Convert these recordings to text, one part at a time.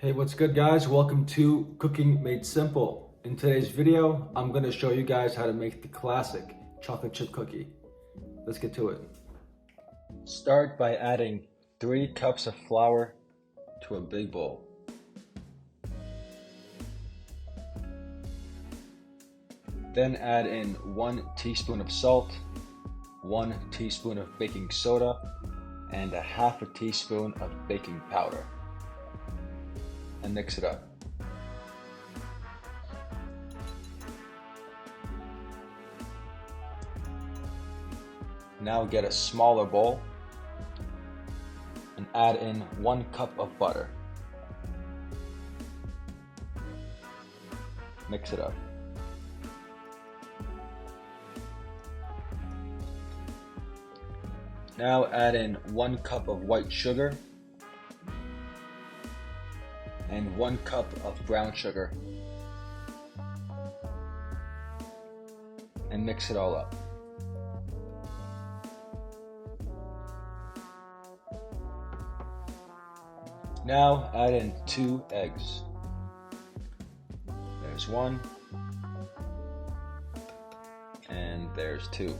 Hey, what's good guys? Welcome to Cooking Made Simple. In today's video, I'm going to show you guys how to make the classic chocolate chip cookie. Let's get to it. Start by adding 3 cups of flour to a big bowl. Then add in 1 teaspoon of salt, 1 teaspoon of baking soda, and a half a teaspoon of baking powder. And mix it up. Now get a smaller bowl and add in 1 cup of butter. Mix it up. Now add in 1 cup of white sugar and 1 cup of brown sugar and mix it all up. Now add in 2 eggs. There's 1 and there's 2.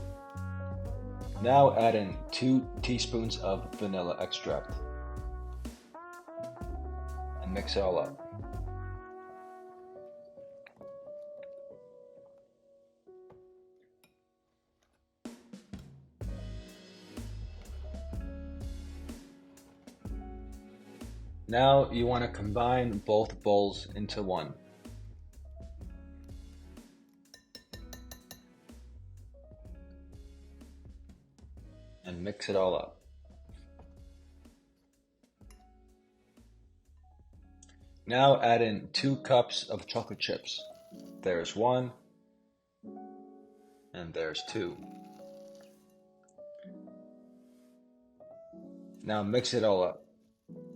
Now add in 2 teaspoons of vanilla extract and mix it all up. Now you want to combine both bowls into one. And mix it all up. Now add in 2 cups of chocolate chips. There's 1 and there's 2. Now mix it all up.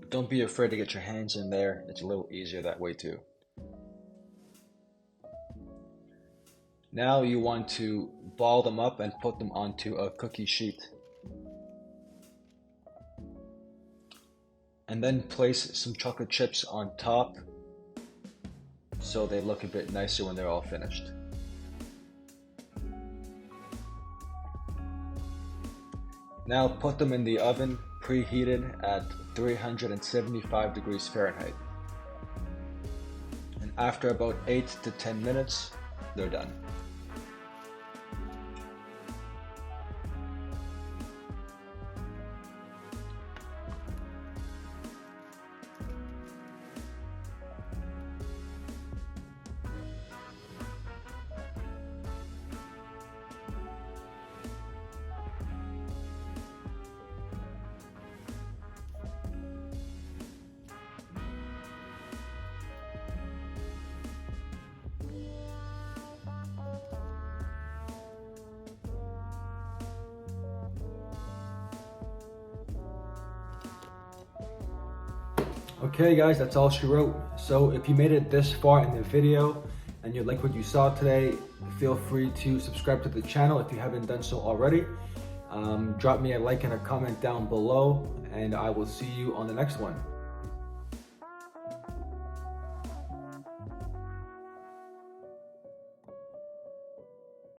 Don't be afraid to get your hands in there. It's a little easier that way too. Now you want to ball them up and put them onto a cookie sheet. And then place some chocolate chips on top so they look a bit nicer when they're all finished. Now put them in the oven, preheated at 375 degrees Fahrenheit. And after about 8 to 10 minutes, they're done. Okay guys, that's all she wrote. So if you made it this far in the video and you like what you saw today, feel free to subscribe to the channel if you haven't done so already. Drop me a like and a comment down below, and I will see you on the next one.